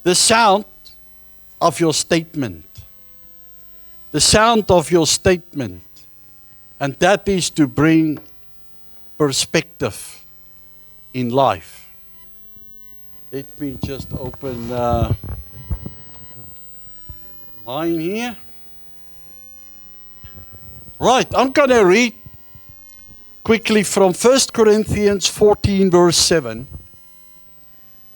the sound of your statement. The sound of your statement. And that is to bring perspective in life. Let me just open mine here. Right, I'm going to read quickly from 1 Corinthians 14 verse 7.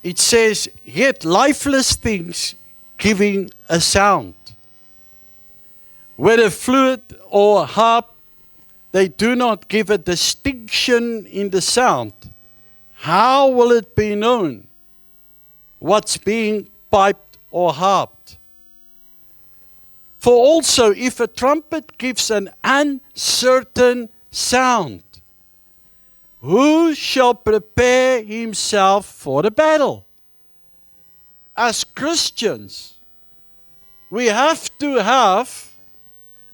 It says, yet lifeless things giving a sound, whether flute or harp, they do not give a distinction in the sound. How will it be known what's being piped or harped? For also, if a trumpet gives an uncertain sound, who shall prepare himself for the battle? As Christians, we have to have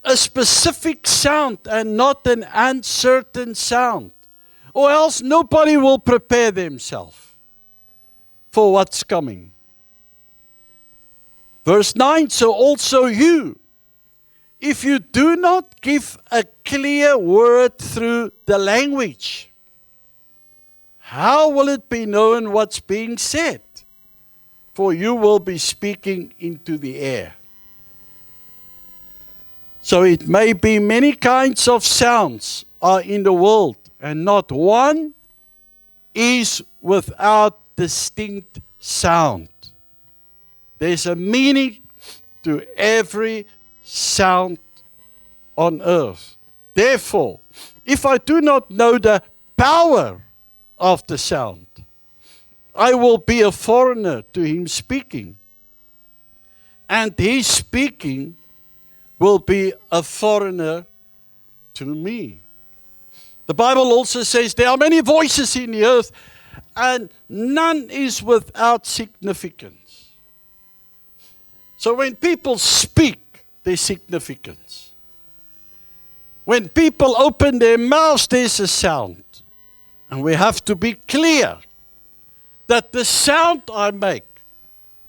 a specific sound and not an uncertain sound. Or else nobody will prepare themselves for what's coming. Verse 9, so also you, if you do not give a clear word through the language, how will it be known what's being said? For you will be speaking into the air. So it may be many kinds of sounds are in the world, and not one is without distinct sound. There's a meaning to every sound on earth. Therefore, if I do not know the power of the sound, I will be a foreigner to him speaking. And his speaking will be a foreigner to me. The Bible also says there are many voices in the earth, and none is without significance. So when people speak, there's significance. When people open their mouths, there's a sound. And we have to be clear that the sound I make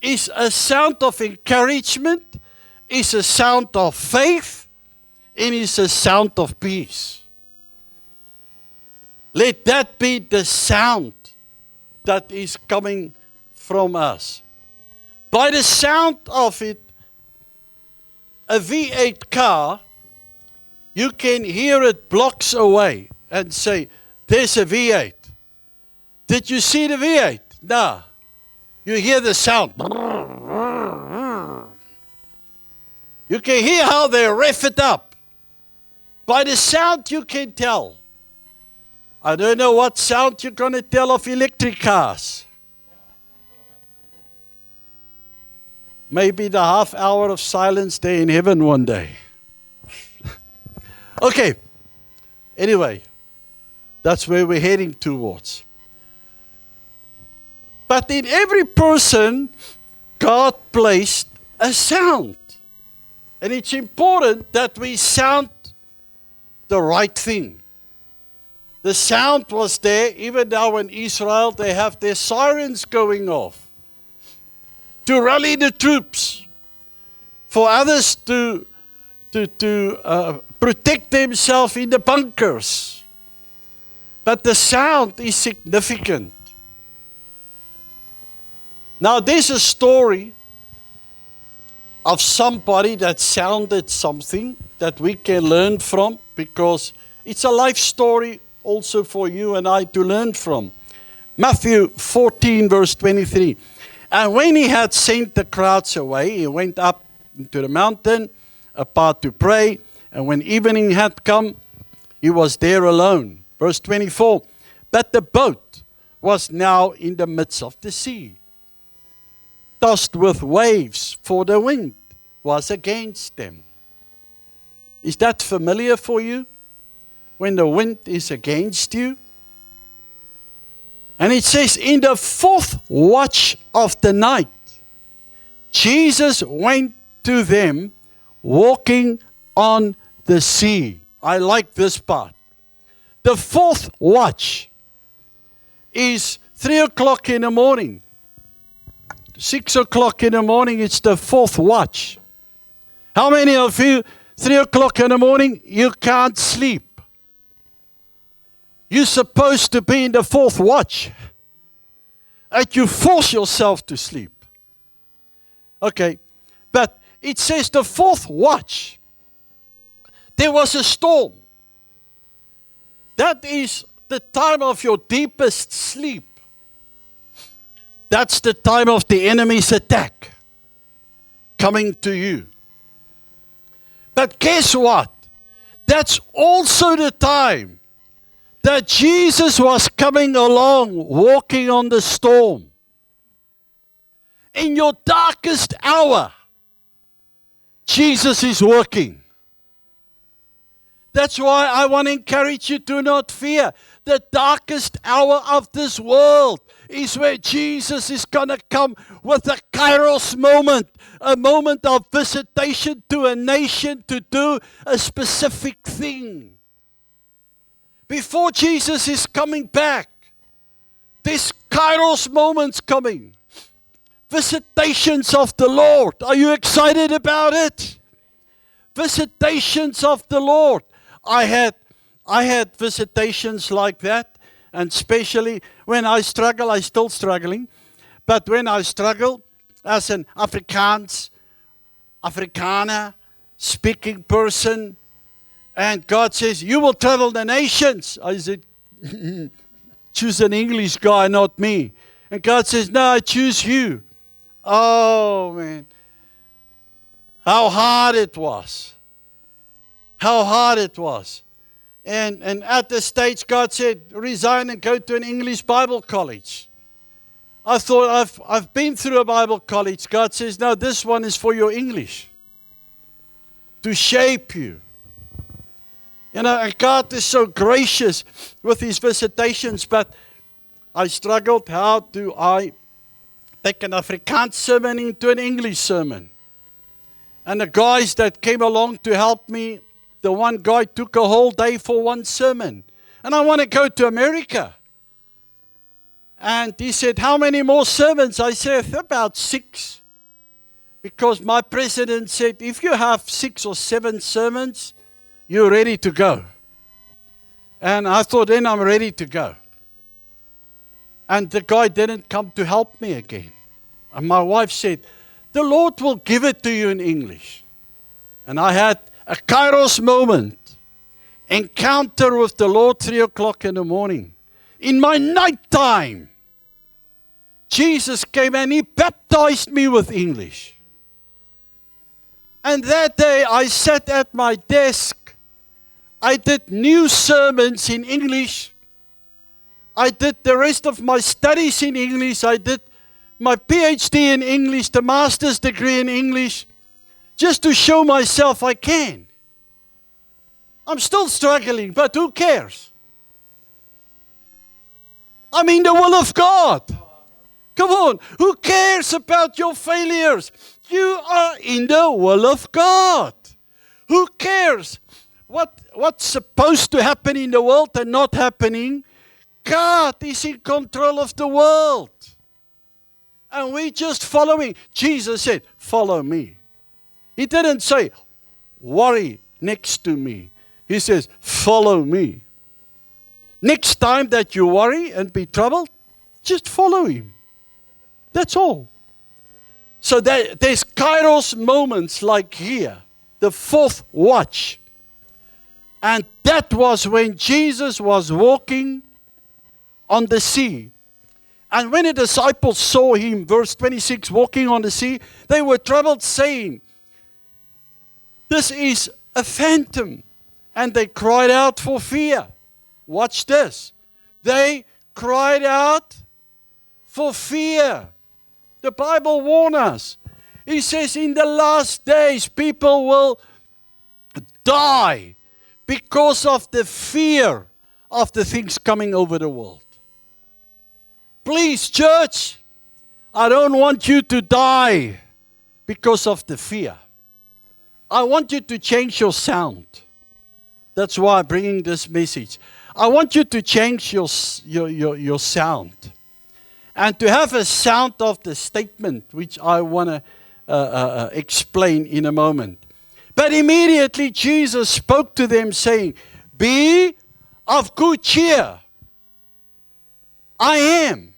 is a sound of encouragement, is a sound of faith, and is a sound of peace. Let that be the sound that is coming from us. By the sound of it, a V8 car, you can hear it blocks away and say, there's a V8. Did you see the V8? No. You hear the sound. You can hear how they rev it up. By the sound you can tell. I don't know what sound you're going to tell of electric cars. Maybe the half hour of silence there in heaven one day. Okay. Anyway, that's where we're heading towards. But in every person, God placed a sound. And it's important that we sound the right thing. The sound was there. Even now in Israel, they have their sirens going off to rally the troops, for others to protect themselves in the bunkers. But the sound is significant. Now there's a story of somebody that sounded something that we can learn from, because it's a life story also for you and I to learn from. Matthew 14 verse 23. And when he had sent the crowds away, he went up into the mountain apart to pray. And when evening had come, he was there alone. Verse 24. But the boat was now in the midst of the sea, tossed with waves, for the wind was against them. Is that familiar for you? When the wind is against you? And it says, in the fourth watch of the night, Jesus went to them walking on the sea. I like this part. The fourth watch is 3 o'clock in the morning. 6 o'clock in the morning, it's the fourth watch. How many of you, 3 o'clock in the morning, you can't sleep? You're supposed to be in the fourth watch. And you force yourself to sleep. Okay, but it says the fourth watch. There was a storm. That is the time of your deepest sleep. That's the time of the enemy's attack coming to you. But guess what? That's also the time that Jesus was coming along, walking on the storm. In your darkest hour, Jesus is working. That's why I want to encourage you, do not fear. The darkest hour of this world is where Jesus is going to come with a kairos moment, a moment of visitation to a nation to do a specific thing. Before Jesus is coming back, there's kairos moments coming. Visitations of the Lord. Are you excited about it? Visitations of the Lord. I had visitations like that, and especially when I struggle, I'm still struggling, but when I struggle as an Afrikaner speaking person, and God says, you will travel the nations. I said, choose an English guy, not me. And God says, no, I choose you. Oh, man. How hard it was. How hard it was. And at the stage, God said, resign and go to an English Bible college. I thought, I've been through a Bible college. God says, no, this one is for your English. To shape you. You know, and God is so gracious with His visitations, but I struggled. How do I take an Afrikaans sermon into an English sermon? And the guys that came along to help me, the one guy took a whole day for one sermon. And I want to go to America. And he said, how many more sermons? I said, about 6. Because my president said, if you have 6 or 7 sermons, you're ready to go. And I thought, then I'm ready to go. And the guy didn't come to help me again. And my wife said, the Lord will give it to you in English. And I had a kairos moment, encounter with the Lord 3 o'clock in the morning. In my night time, Jesus came and He baptized me with English. And that day I sat at my desk. I did new sermons in English. I did the rest of my studies in English. I did my PhD in English, the master's degree in English, just to show myself I can. I'm still struggling, but who cares? I'm in the will of God. Come on, who cares about your failures? You are in the will of God. Who cares what's supposed to happen in the world and not happening? God is in control of the world. And we're just following. Jesus said, follow me. He didn't say, worry next to me. He says, follow me. Next time that you worry and be troubled, just follow Him. That's all. So there's kairos moments like here, the fourth watch. And that was when Jesus was walking on the sea. And when the disciples saw Him, verse 26, walking on the sea, they were troubled, saying, this is a phantom. And they cried out for fear. Watch this. They cried out for fear. The Bible warns us. He says in the last days people will die because of the fear of the things coming over the world. Please, church, I don't want you to die because of the fear. I want you to change your sound. That's why I'm bringing this message. I want you to change your sound. and to have a sound of the statement, which I want to explain in a moment. But immediately Jesus spoke to them saying, be of good cheer. I am.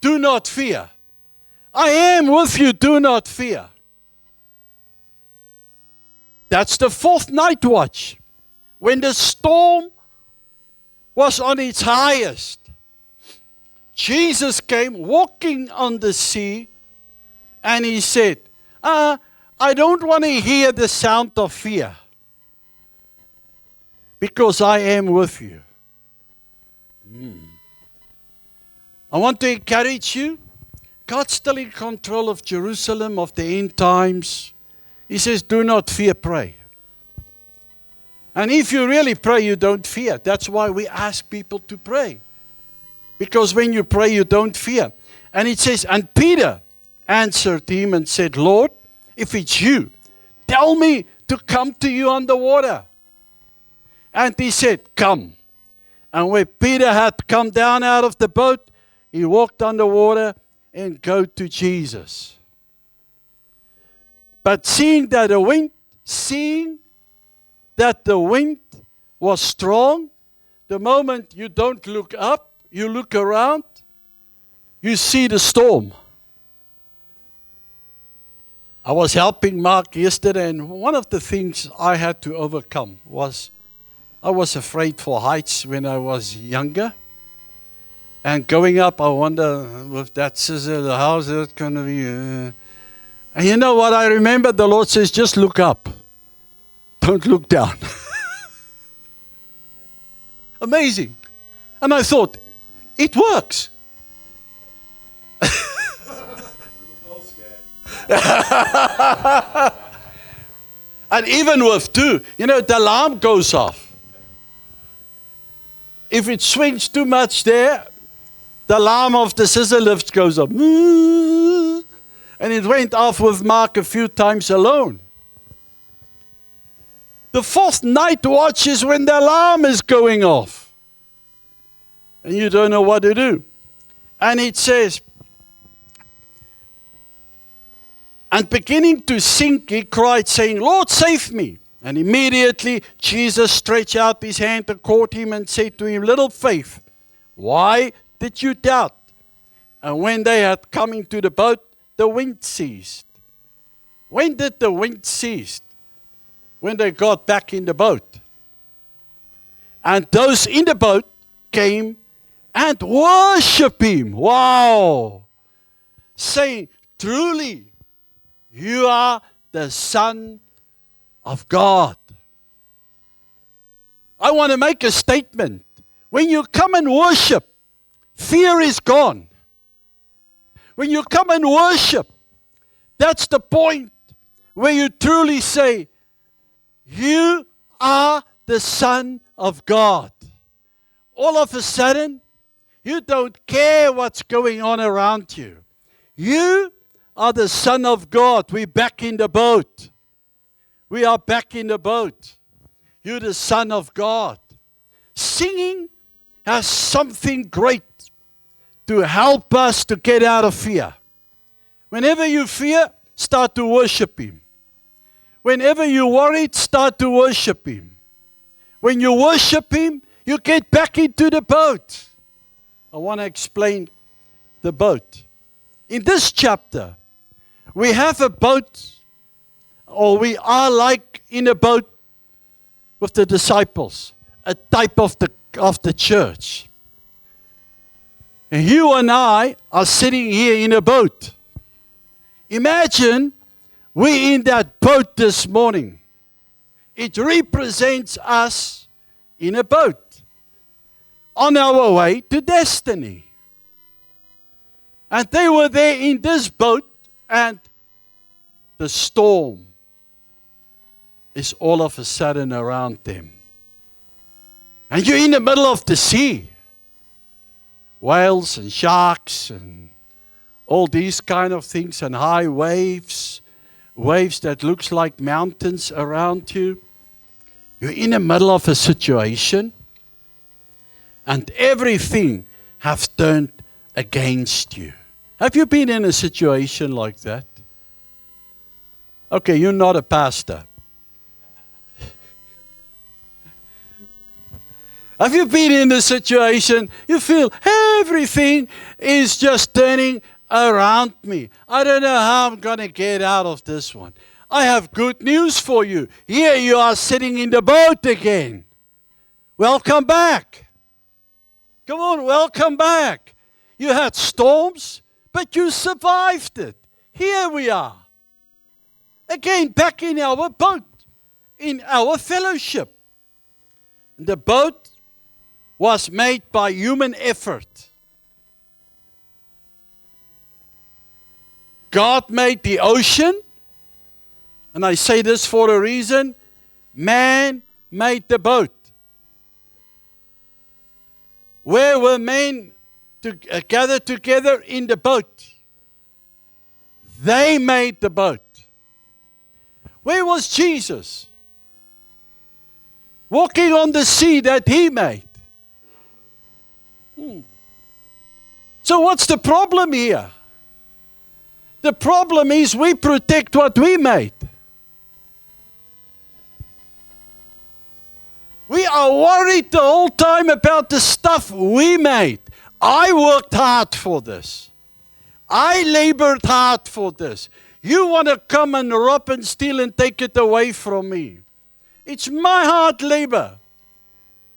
Do not fear. I am with you. Do not fear. That's the fourth night watch. When the storm was on its highest, Jesus came walking on the sea, and he said, I don't want to hear the sound of fear, because I am with you. I want to encourage you. God's still in control of Jerusalem, of the end times. He says, do not fear, pray. And if you really pray, you don't fear. That's why we ask people to pray. Because when you pray, you don't fear. And it says, and Peter answered him and said, Lord, if it's you, tell me to come to you on the water. And he said, come. And when Peter had come down out of the boat, he walked on the water and go to Jesus. But seeing that the wind was strong, the moment you don't look up, you look around, you see the storm. I was helping Mark yesterday, and one of the things I had to overcome was I was afraid for heights when I was younger. And going up, I wonder, with that scissor, how's it going to be? And you know what I remember? The Lord says, just look up. Don't look down. Amazing. And I thought, it works. And even with two, the alarm goes off. If it swings too much there, the alarm of the scissor lift goes up. And it went off with Mark a few times alone. The fourth night watch is when the alarm is going off. And you don't know what to do. And it says, and beginning to sink, he cried, saying, Lord, save me. And immediately Jesus stretched out his hand and caught him and said to him, little faith, why did you doubt? And when they had come into the boat, the wind ceased. When did the wind cease? When they got back in the boat. And those in the boat came and worshiped him. Wow! Saying, truly, you are the Son of God. I want to make a statement. When you come and worship, fear is gone. When you come and worship, that's the point where you truly say, you are the Son of God. All of a sudden, you don't care what's going on around you. You are the Son of God. We're back in the boat. We are back in the boat. You're the Son of God. Singing has something great to help us to get out of fear. Whenever you fear, start to worship Him. Whenever you're worried, start to worship Him. When you worship Him, you get back into the boat. I want to explain the boat. In this chapter, we have a boat, or we are like in a boat with the disciples, a type of the church. And you and I are sitting here in a boat. Imagine we're in that boat this morning. It represents us in a boat on our way to destiny. And they were there in this boat, and the storm is all of a sudden around them. And you're in the middle of the sea. Whales and sharks and all these kind of things, and high waves that looks like mountains around you. You're in the middle of a situation, and everything has turned against you. Have you been in a situation like that? Okay, you're not a pastor. Have you been in a situation you feel everything is just turning around me? I don't know how I'm going to get out of this one. I have good news for you. Here you are sitting in the boat again. Welcome back. Come on, welcome back. You had storms, but you survived it. Here we are. Again, back in our boat, in our fellowship. The boat was made by human effort. God made the ocean, and I say this for a reason. Man made the boat. Where were men gathered together? In the boat. They made the boat. Where was Jesus? Walking on the sea that he made. So what's the problem here? The problem is we protect what we made. We are worried the whole time about the stuff we made. I worked hard for this. I labored hard for this. You want to come and rob and steal and take it away from me. It's my hard labor.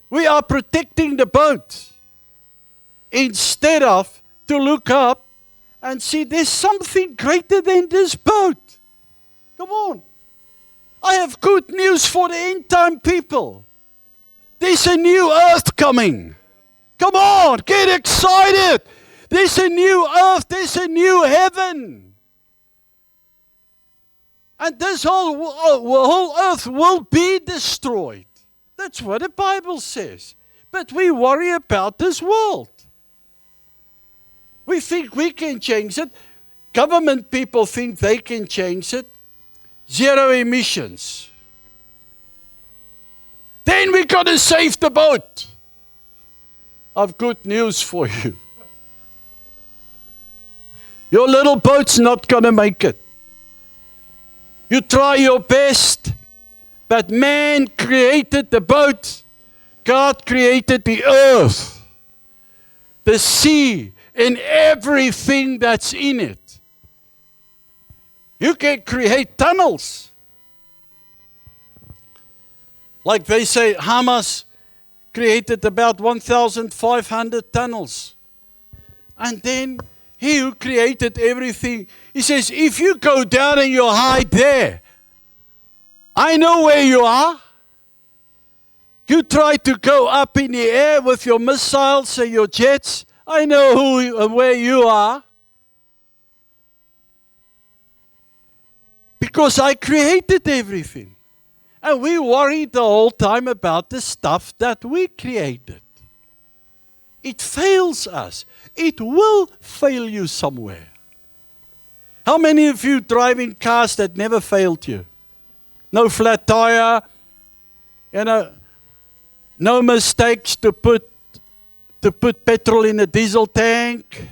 We are protecting the boat. Instead of to look up and see there's something greater than this boat. Come on. I have good news for the end time people. There's a new earth coming. Come on, get excited. There's a new earth, there's a new heaven. And this whole earth will be destroyed. That's what the Bible says. But we worry about this world. We think we can change it. Government people think they can change it. Zero emissions. Then we got to save the boat. I've good news for you. Your little boat's not going to make it. You try your best, but man created the boat. God created the earth, the sea, and everything that's in it. You can create tunnels. Like they say, Hamas created about 1,500 tunnels. And then he who created everything, he says, if you go down and you hide there, I know where you are. You try to go up in the air with your missiles and your jets, I know who and where you are. Because I created everything. And we worry the whole time about the stuff that we created. It fails us. It will fail you somewhere. How many of you driving cars that never failed you? No flat tire, no mistakes to put petrol in a diesel tank.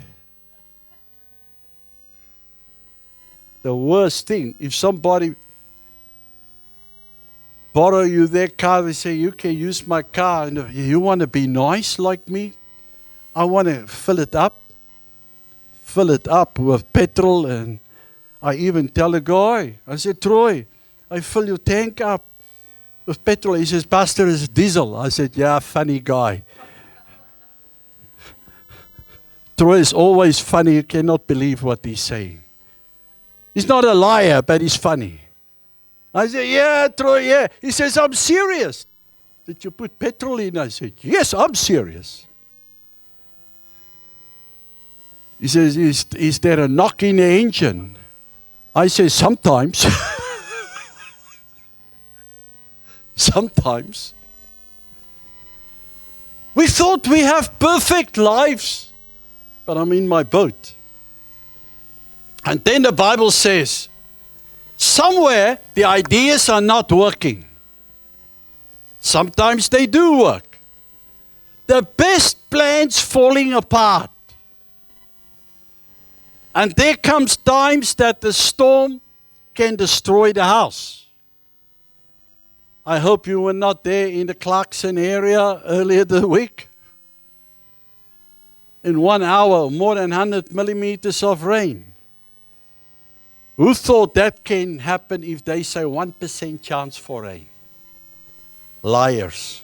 The worst thing, if somebody borrow you their car, they say, you can use my car. And you want to be nice like me? I want to fill it up with petrol. And I even tell a guy, I said, Troy, I fill your tank up with petrol. He says, Pastor, it's diesel. I said, yeah, funny guy. Troy is always funny. You cannot believe what he's saying. He's not a liar, but he's funny. I said, yeah, Troy, yeah. He says, I'm serious. Did you put petrol in? I said, yes, I'm serious. He says, is there a knock in the engine? I say, sometimes. Sometimes. We thought we have perfect lives, but I'm in my boat. And then the Bible says, somewhere the ideas are not working. Sometimes they do work. The best plans falling apart. And there comes times that the storm can destroy the house. I hope you were not there in the Clarkson area earlier this week. In 1 hour, more than 100 millimeters of rain. Who thought that can happen if they say 1% chance for rain? Liars.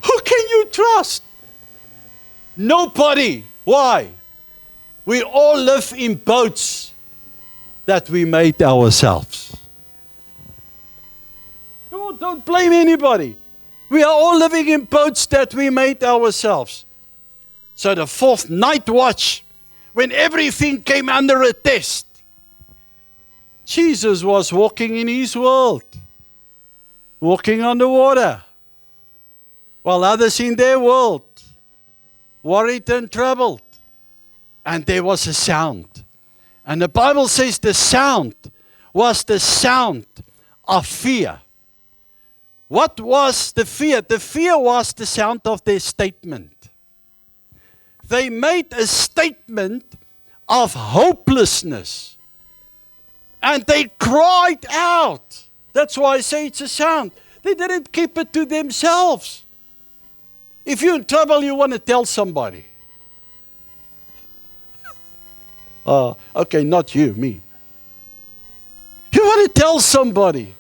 Who can you trust? Nobody. Why? We all live in boats that we made ourselves. Don't blame anybody. We are all living in boats that we made ourselves. So the fourth night watch, when everything came under a test, Jesus was walking in his world, walking on the water, while others in their world worried and troubled. And there was a sound. And the Bible says the sound was the sound of fear. What was the fear? The fear was the sound of their statement. They made a statement of hopelessness. And they cried out. That's why I say it's a sound. They didn't keep it to themselves. If you're in trouble, you want to tell somebody. Okay, not you, me. You want to tell somebody.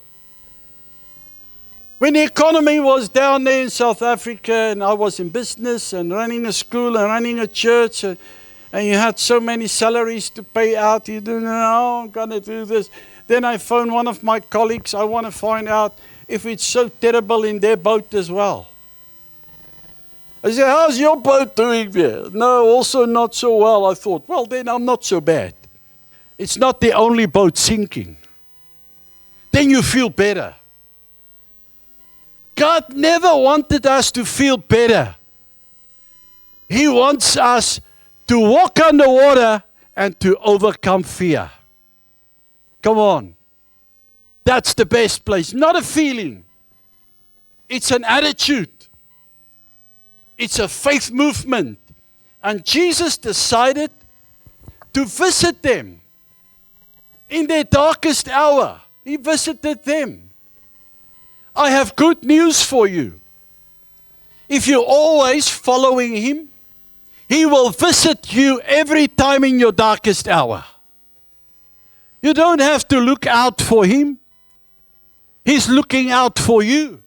When the economy was down there in South Africa and I was in business and running a school and running a church and you had so many salaries to pay out, you don't know, oh, I'm going to do this. Then I phoned one of my colleagues. I want to find out if it's so terrible in their boat as well. I said, how's your boat doing there? No, also not so well. I thought, well, then I'm not so bad. It's not the only boat sinking. Then you feel better. God never wanted us to feel better. He wants us to walk on the water and to overcome fear. Come on. That's the best place. Not a feeling. It's an attitude. It's a faith movement. And Jesus decided to visit them in their darkest hour. He visited them. I have good news for you. If you're always following Him, He will visit you every time in your darkest hour. You don't have to look out for Him. He's looking out for you.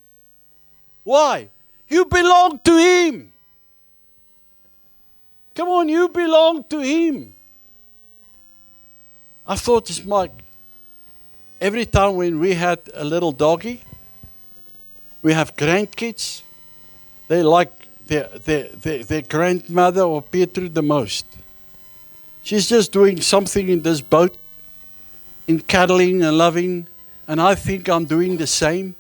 Why? You belong to Him. Come on, you belong to Him. I thought it's Mike. Every time when we had a little doggy, we have grandkids, they like their grandmother or Peter the most. She's just doing something in this boat, in cuddling and loving, and I think I'm doing the same,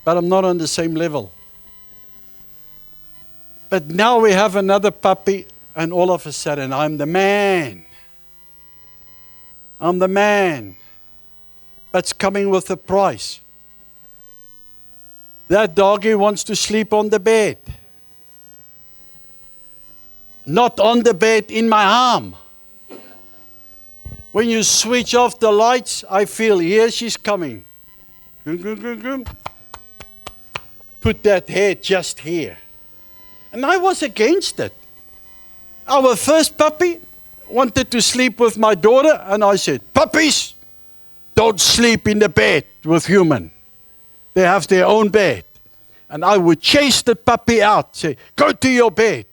but I'm not on the same level. But now we have another puppy, and all of a sudden I'm the man. I'm the man. But it's coming with a price. That doggy wants to sleep on the bed. Not on the bed, in my arm. When you switch off the lights, I feel, here she's coming. Put that head just here. And I was against it. Our first puppy wanted to sleep with my daughter, and I said, puppies, don't sleep in the bed with human. They have their own bed. And I would chase the puppy out, say, go to your bed.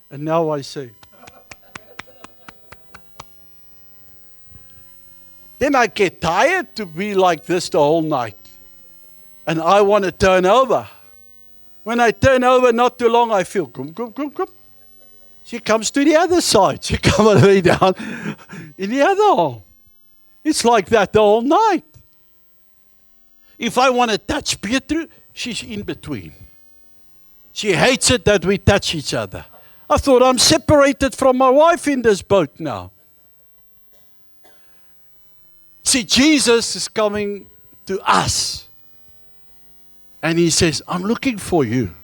And now I say. Then I get tired to be like this the whole night. And I want to turn over. When I turn over, not too long, I feel, gum, gum, gum, gum. She comes to the other side. She comes all the way down in the other arm. It's like that the whole night. If I want to touch Peter, she's in between. She hates it that we touch each other. I thought I'm separated from my wife in this boat now. See, Jesus is coming to us. And He says, I'm looking for you.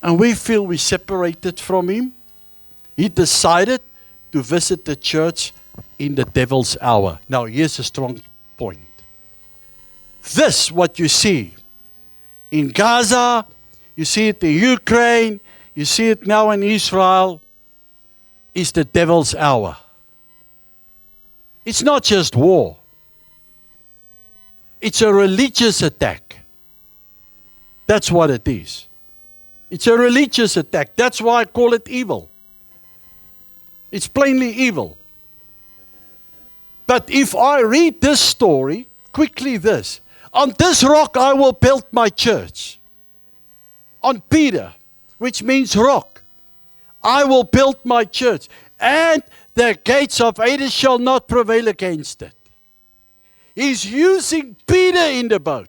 and we feel we separated from Him, He decided to visit the church in the devil's hour. Now, here's a strong point. This, what you see in Gaza, you see it in Ukraine, you see it now in Israel, is the devil's hour. It's not just war. It's a religious attack. That's what it is. It's a religious attack. That's why I call it evil. It's plainly evil. But if I read this story, quickly this. On this rock I will build my church. On Peter, which means rock, I will build my church. And the gates of Hades shall not prevail against it. He's using Peter in the boat,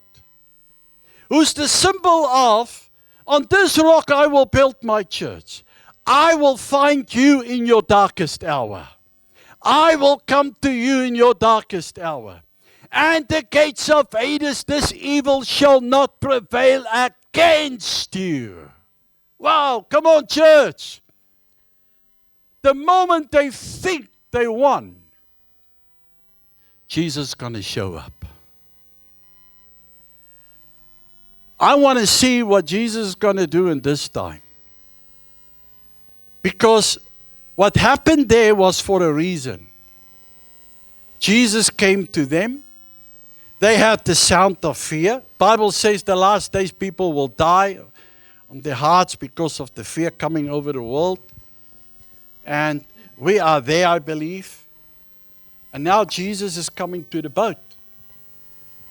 who's the symbol of, on this rock I will build my church. I will find you in your darkest hour. I will come to you in your darkest hour. And the gates of Hades, this evil shall not prevail against you. Wow, come on, church. The moment they think they won, Jesus is going to show up. I want to see what Jesus is going to do in this time. Because what happened there was for a reason. Jesus came to them. They had the sound of fear. Bible says the last days people will die on their hearts because of the fear coming over the world. And we are there, I believe. And now Jesus is coming to the boat.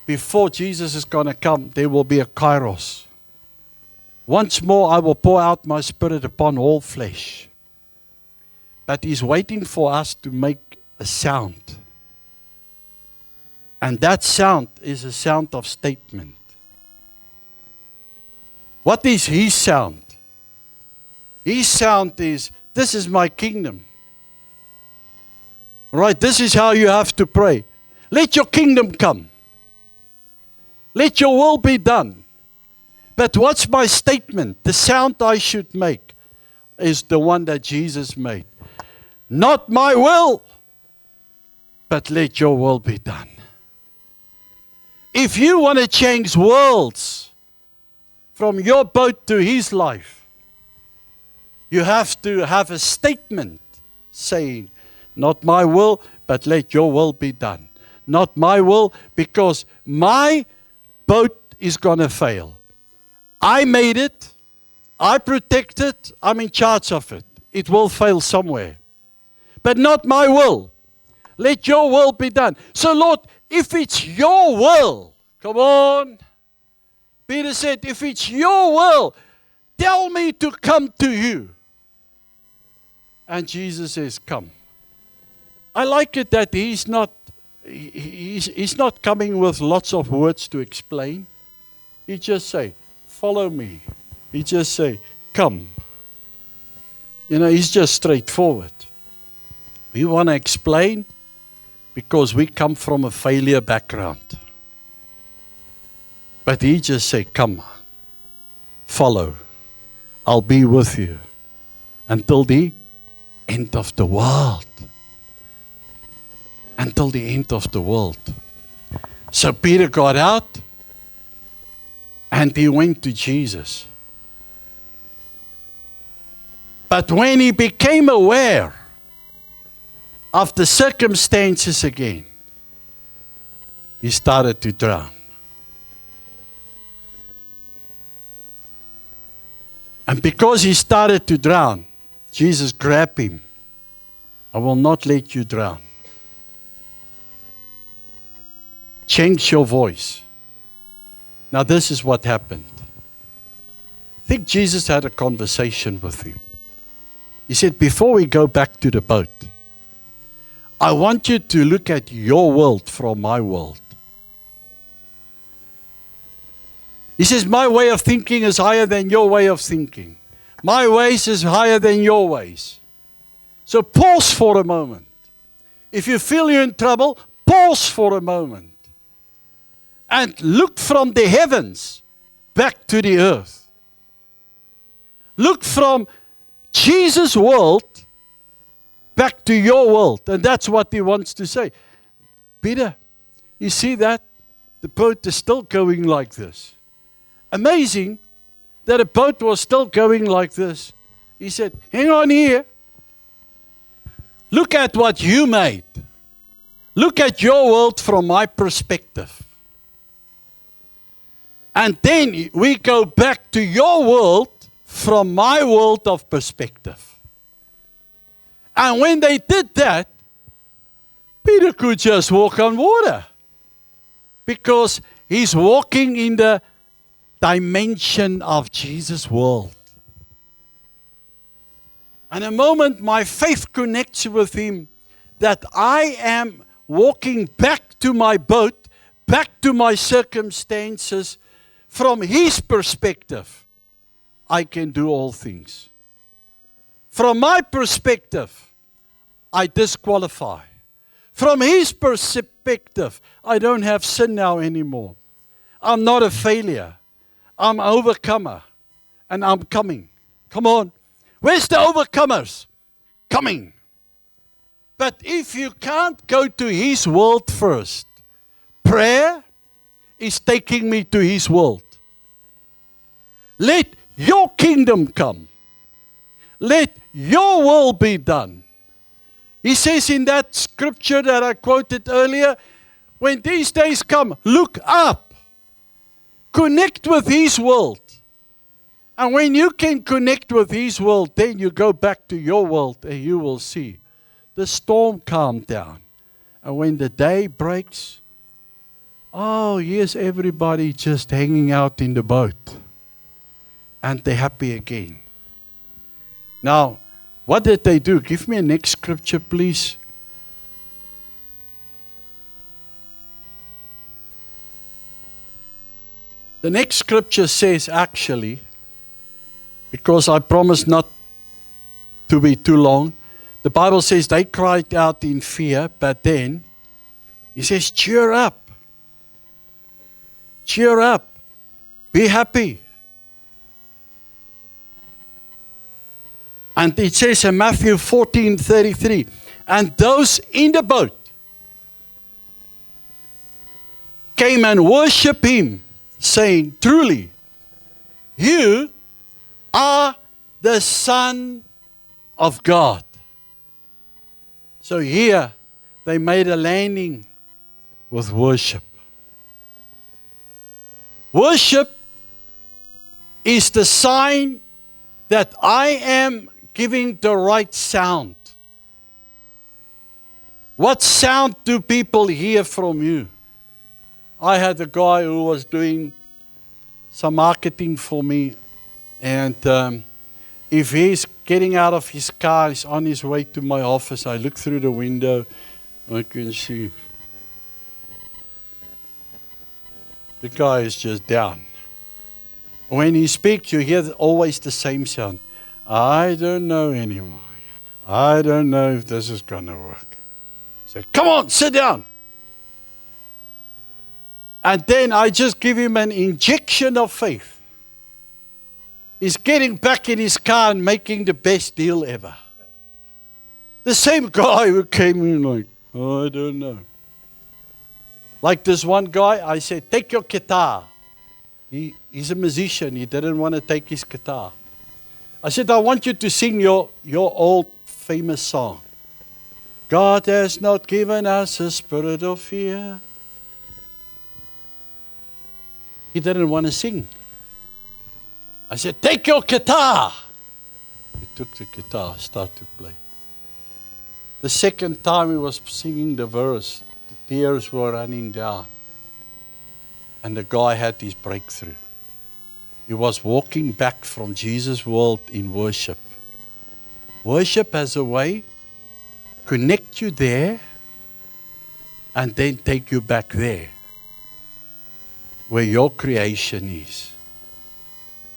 Before Jesus is going to come, there will be a kairos. Once more I will pour out my Spirit upon all flesh. But He's waiting for us to make a sound. And that sound is a sound of statement. What is His sound? His sound is, this is my kingdom. Right, this is how you have to pray. Let your kingdom come. Let your will be done. But what's my statement? The sound I should make is the one that Jesus made. Not my will, but let your will be done. If you want to change worlds from your boat to His life, you have to have a statement saying, not my will, but let your will be done. Not my will, because my boat is going to fail. I made it. I protect it. I'm in charge of it. It will fail somewhere. But not my will. Let your will be done. So Lord, if it's your will, come on. Peter said, if it's your will, tell me to come to you. And Jesus says, come. I like it that he's not coming with lots of words to explain. He just say, follow me. He just say, come. You know, he's just straightforward. We want to explain because we come from a failure background. But he just say, come, follow. I'll be with you until the end of the world. Until the end of the world. So Peter got out and he went to Jesus. But when he became aware of the circumstances again, he started to drown. And because he started to drown, Jesus grabbed him. I will not let you drown. Change your voice. Now this is what happened. I think Jesus had a conversation with him. He said, before we go back to the boat, I want you to look at your world from my world. He says, my way of thinking is higher than your way of thinking. My ways is higher than your ways. So pause for a moment. If you feel you're in trouble, pause for a moment. And look from the heavens back to the earth. Look from Jesus' world back to your world. And that's what he wants to say. Peter, you see that? The boat is still going like this. Amazing that a boat was still going like this. He said, hang on here. Look at what you made. Look at your world from my perspective. And then we go back to your world from my world of perspective. And when they did that, Peter could just walk on water. Because he's walking in the dimension of Jesus' world. And the moment my faith connects with him, that I am walking back to my boat, back to my circumstances, from his perspective, I can do all things. From my perspective, I disqualify. From his perspective, I don't have sin now anymore. I'm not a failure. I'm an overcomer. And I'm coming. Come on. Where's the overcomers? Coming. But if you can't go to his world first, prayer is taking me to his world. Let your kingdom come. Let your will be done. He says in that scripture that I quoted earlier, when these days come, look up. Connect with his world. And when you can connect with his world, then you go back to your world and you will see the storm calm down. And when the day breaks, oh, here's everybody just hanging out in the boat. And they're happy again. Now, what did they do? Give me a next scripture, please. The next scripture says, actually, because I promised not to be too long, the Bible says they cried out in fear, but then he says, cheer up. Cheer up. Be happy. And it says in Matthew 14:33, and those in the boat came and worshiped him, saying, truly, you are the Son of God. So here, they made a landing with worship. Worship is the sign that I am giving the right sound. What sound do people hear from you? I had a guy who was doing some marketing for me, and if he's getting out of his car, he's on his way to my office, I look through the window, I can see the guy is just down. When he speaks, you hear always the same sound. I don't know anymore. I don't know if this is going to work. Say, come on, sit down. And then I just give him an injection of faith. He's getting back in his car and making the best deal ever. The same guy who came in like, oh, I don't know. Like this one guy, I said, take your guitar. He's a musician. He didn't want to take his guitar. I said, I want you to sing your old famous song. God has not given us a spirit of fear. He didn't want to sing. I said, take your guitar. He took the guitar, started to play. The second time he was singing the verse, the tears were running down. And the guy had his breakthrough. He was walking back from Jesus' world in worship. Worship as a way, connect you there, and then take you back there, where your creation is.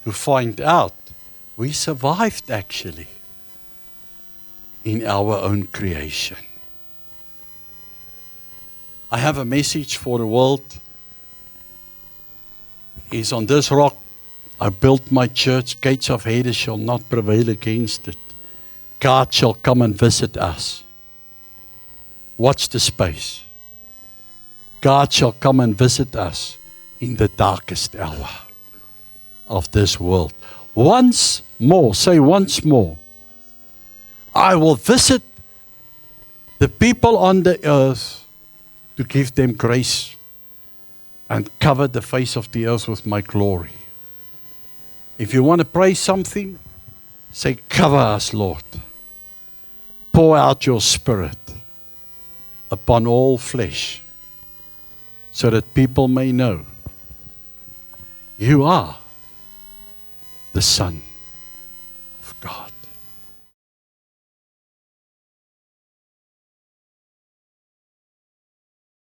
To find out, we survived actually in our own creation. I have a message for the world. Is on this rock I built my church, gates of Hades shall not prevail against it. God shall come and visit us. Watch the space. God shall come and visit us in the darkest hour of this world. Once more, say once more, I will visit the people on the earth to give them grace and cover the face of the earth with my glory. If you want to pray something, say, cover us, Lord. Pour out your Spirit upon all flesh so that people may know you are the Son of God.